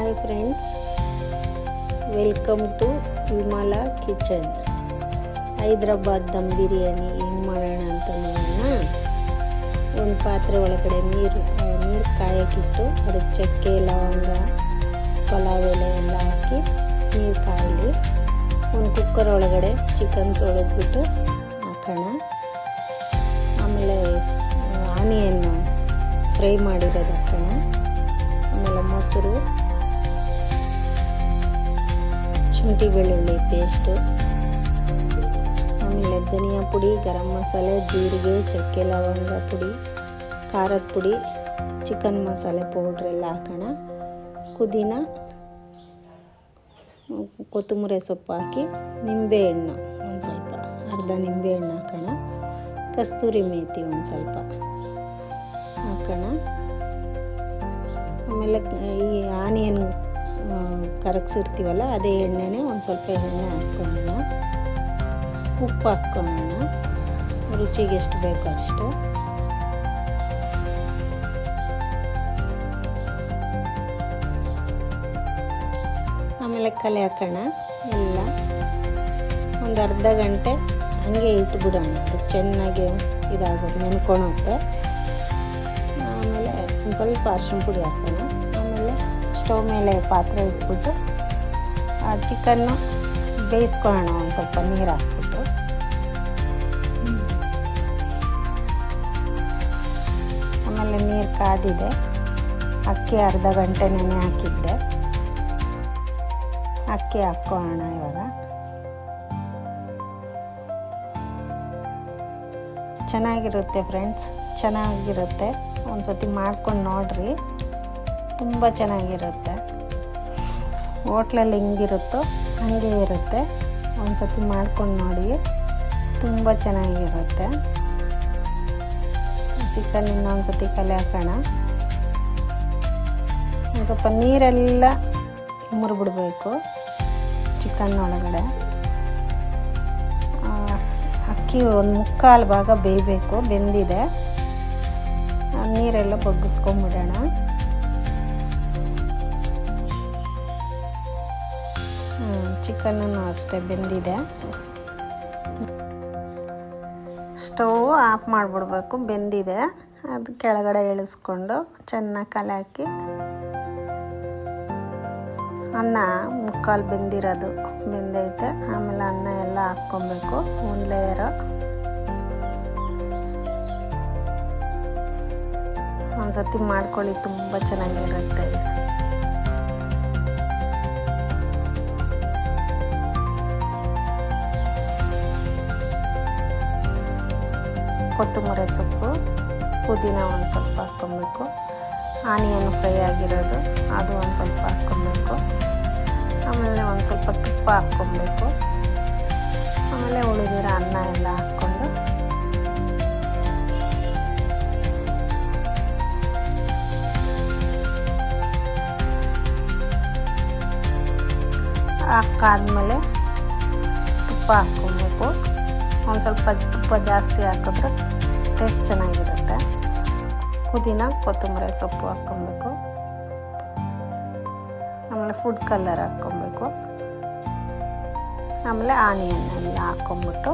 Hi friends, welcome to Vimala kitchen. Hyderabad dum biryani ಹೆಂಗೆ ಮಾಡೋಣ ಅಂತ ನೋಡೋಣ. ಒಂದು ಪಾತ್ರೆ ಒಳಗಡೆ ನೀರು ಕಾಯಕ್ಕಿಟ್ಟು ಅದಕ್ಕೆ ಚಕ್ಕೆ, ಲವಂಗ, ಪಲಾವ್ ಎಲೆ ಎಲ್ಲ ಹಾಕಿ ನೀರು ಕಾಯಲಿ. ಒಂದು ಕುಕ್ಕರ್ ಒಳಗಡೆ ಚಿಕನ್ ತೊಳೆದ್ಬಿಟ್ಟು ಹಾಕೋಣ. ಆಮೇಲೆ ಆನಿಯನ್ನು ಫ್ರೈ ಮಾಡಿರೋದು ಹಾಕೋಣ. ಆಮೇಲೆ ಮೊಸರು, ಶುಂಠಿ ಬೆಳ್ಳುಳ್ಳಿ ಪೇಸ್ಟು, ಆಮೇಲೆ ಧನಿಯಾ ಪುಡಿ, ಗರಂ ಮಸಾಲೆ, ಜೀರಿಗೆ, ಚಕ್ಕೆ, ಲವಂಗ ಪುಡಿ, ಖಾರದ ಪುಡಿ, ಚಿಕನ್ ಮಸಾಲೆ ಪೌಡ್ರೆಲ್ಲ ಹಾಕೋಣ. ಪುದೀನ, ಕೊತ್ತಂಬರಿ ಸೊಪ್ಪು ಹಾಕಿ, ನಿಂಬೆಹಣ್ಣು ಒಂದು ಸ್ವಲ್ಪ, ಅರ್ಧ ನಿಂಬೆಹಣ್ಣು ಹಾಕೋಣ. ಕಸ್ತೂರಿ ಮೇಥಿ ಒಂದು ಸ್ವಲ್ಪ ಹಾಕೋಣ. ಆಮೇಲೆ ಈ ಆನಿಯನ್ ಕರಗಿಸಿರ್ತೀವಲ್ಲ ಅದೇ ಎಣ್ಣೆನೇ ಒಂದು ಸ್ವಲ್ಪ ಎಣ್ಣೆ ಹಾಕ್ಕೊಳ್ಳೋಣ. ಉಪ್ಪು ಹಾಕ್ಕೊಳ್ಳೋಣ, ರುಚಿಗೆ ಎಷ್ಟು ಬೇಕೋ ಅಷ್ಟು. ಆಮೇಲೆ ಕಲೆ ಹಾಕೋಣ. ಎಲ್ಲ ಒಂದು ಅರ್ಧ ಗಂಟೆ ಹಂಗೆ ಇಟ್ಬಿಡೋಣ, ಅದು ಚೆನ್ನಾಗಿ ಇದಾಗೋದು, ನೆನ್ಕೊಳುತ್ತೆ. ಆಮೇಲೆ ಒಂದು ಸ್ವಲ್ಪ ಅರಿಶಿನ ಪುಡಿ ಹಾಕೋಣ. ಆಮೇಲೆ ಸ್ಟವ್ ಮೇಲೆ ಪಾತ್ರೆ ಇಟ್ಬಿಟ್ಟು ಆ ಚಿಕನ್ನು ಬೇಯಿಸ್ಕೊಳ್ಳೋಣ ಒಂದು ಸ್ವಲ್ಪ ನೀರು ಹಾಕ್ಬಿಟ್ಟು. ಆಮೇಲೆ ನೀರು ಕಾದಿದೆ, ಅಕ್ಕಿ ಅರ್ಧ ಗಂಟೆ ನೆನೆ ಹಾಕಿದ್ದೆ. ಅಕ್ಕಿ ಹಾಕ್ಕೊಳ್ಳೋಣ ಇವಾಗ. ಚೆನ್ನಾಗಿರುತ್ತೆ ಫ್ರೆಂಡ್ಸ್, ಚೆನ್ನಾಗಿರುತ್ತೆ. ಒಂದು ಸತಿ ಮಾಡ್ಕೊಂಡು ನೋಡಿರಿ, ತುಂಬ ಚೆನ್ನಾಗಿರುತ್ತೆ. ಹೋಟ್ಲಲ್ಲಿ ಹೆಂಗಿರುತ್ತೋ ಹಾಗೆ ಇರುತ್ತೆ. ಒಂದು ಸತಿ ಮಾಡ್ಕೊಂಡು ನೋಡಿ, ತುಂಬ ಚೆನ್ನಾಗಿರುತ್ತೆ. ಚಿಕನ್ ಇನ್ನೊಂದು ಸತಿ ಕಲೆ ಹಾಕೋಣ. ಒಂದು ಸ್ವಲ್ಪ ನೀರೆಲ್ಲ ಮುರಿಬಿಡ್ಬೇಕು ಚಿಕನ್ ಒಳಗಡೆ. ಅಕ್ಕಿ ಒಂದು ಮುಕ್ಕಾಲು ಭಾಗ ಬೇಯಬೇಕು, ಬೆಂದಿದೆ. ನೀರೆಲ್ಲ ಬಗ್ಗಿಸ್ಕೊಂಬಿಡೋಣ. ಚಿಕನ್ನೂ ಅಷ್ಟೇ ಬೆಂದಿದೆ. ಸ್ಟವ್ ಆಫ್ ಮಾಡಿಬಿಡ್ಬೇಕು, ಬೆಂದಿದೆ. ಅದು ಕೆಳಗಡೆ ಇಳಿಸ್ಕೊಂಡು ಚೆನ್ನಾಗಿ ಕಲೆ ಹಾಕಿ, ಅನ್ನ ಮುಕ್ಕಾಲು ಬೆಂದಿರೋದು ಬೆಂದೈತೆ. ಆಮೇಲೆ ಅನ್ನ ಎಲ್ಲ ಹಾಕ್ಕೊಬೇಕು, ಒಂದು ಲೇಯರು. ಒಂದು ಸತಿ ಮಾಡ್ಕೊಳ್ಳಿ, ತುಂಬ ಚೆನ್ನಾಗಿರುತ್ತೆ. ಕೊತ್ತಂಬರಿ ಸೊಪ್ಪು, ಪುದೀನ ಒಂದು ಸ್ವಲ್ಪ ಹಾಕ್ಕೊಬೇಕು. ಆನಿಯನ್ ಫ್ರೈ ಆಗಿರೋದು ಅದು ಒಂದು ಸ್ವಲ್ಪ ಹಾಕ್ಕೊಬೇಕು. ಆಮೇಲೆ ಒಂದು ಸ್ವಲ್ಪ ತುಪ್ಪ ಹಾಕ್ಕೊಬೇಕು. ಆಮೇಲೆ ಉಳಿದಿರೋ ಅನ್ನ ಎಲ್ಲ ಹಾಕ್ಕೊಂಡು ಹಾಕಾದ್ಮೇಲೆ ತುಪ್ಪ ಹಾಕ್ಕೊಬೇಕು. ಒಂದು ಸ್ವಲ್ಪ ತುಪ್ಪ ಜಾಸ್ತಿ ಹಾಕಿದ್ರೆ ಟೇಸ್ಟ್ ಚೆನ್ನಾಗಿರುತ್ತೆ. ಪುದೀನ, ಕೊತ್ತಂಬರಿ ಸೊಪ್ಪು ಹಾಕ್ಕೊಬೇಕು. ಆಮೇಲೆ ಫುಡ್ ಕಲರ್ ಹಾಕ್ಕೊಬೇಕು. ಆಮೇಲೆ ಆನಿಯನ್ ಎಲ್ಲ ಹಾಕ್ಕೊಂಬಿಟ್ಟು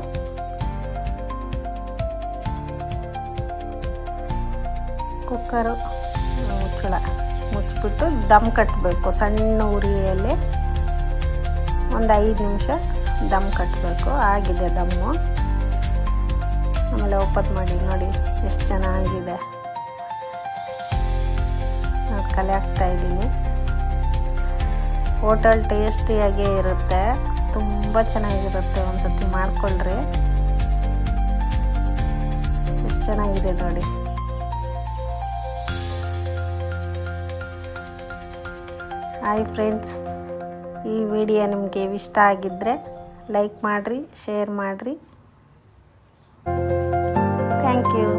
ಕುಕ್ಕರು ಮುಚ್ಚಿಬಿಟ್ಟು ದಮ್ ಕಟ್ಟಬೇಕು. ಸಣ್ಣ ಉರಿಯಲ್ಲಿ ಒಂದು 5 ನಿಮಿಷ ದಮ್ ಕಟ್ಟಬೇಕು. ಆಗಿದೆ ದಮ್ಮು. ಆಮೇಲೆ ಓಪನ್ ಮಾಡಿ ನೋಡಿ ಎಷ್ಟು ಚೆನ್ನಾಗಿದೆ. ನಾನು ಕಲೆ ಹಾಕ್ತಾಯಿದ್ದೀನಿ. ಹೋಟೆಲ್ ಟೇಸ್ಟಿಯಾಗೇ ಇರುತ್ತೆ, ತುಂಬ ಚೆನ್ನಾಗಿರುತ್ತೆ. ಒಂದು ಸತಿ ಮಾಡಿಕೊಳ್ಳ್ರಿ, ಎಷ್ಟು ಚೆನ್ನಾಗಿದೆ ನೋಡಿ. ಹಾಯ್ ಫ್ರೆಂಡ್ಸ್, ಈ ವಿಡಿಯೋ ನಿಮಗೆ ಇಷ್ಟ ಆಗಿದ್ದರೆ ಲೈಕ್ ಮಾಡಿರಿ, ಶೇರ್ ಮಾಡಿರಿ. Thank you.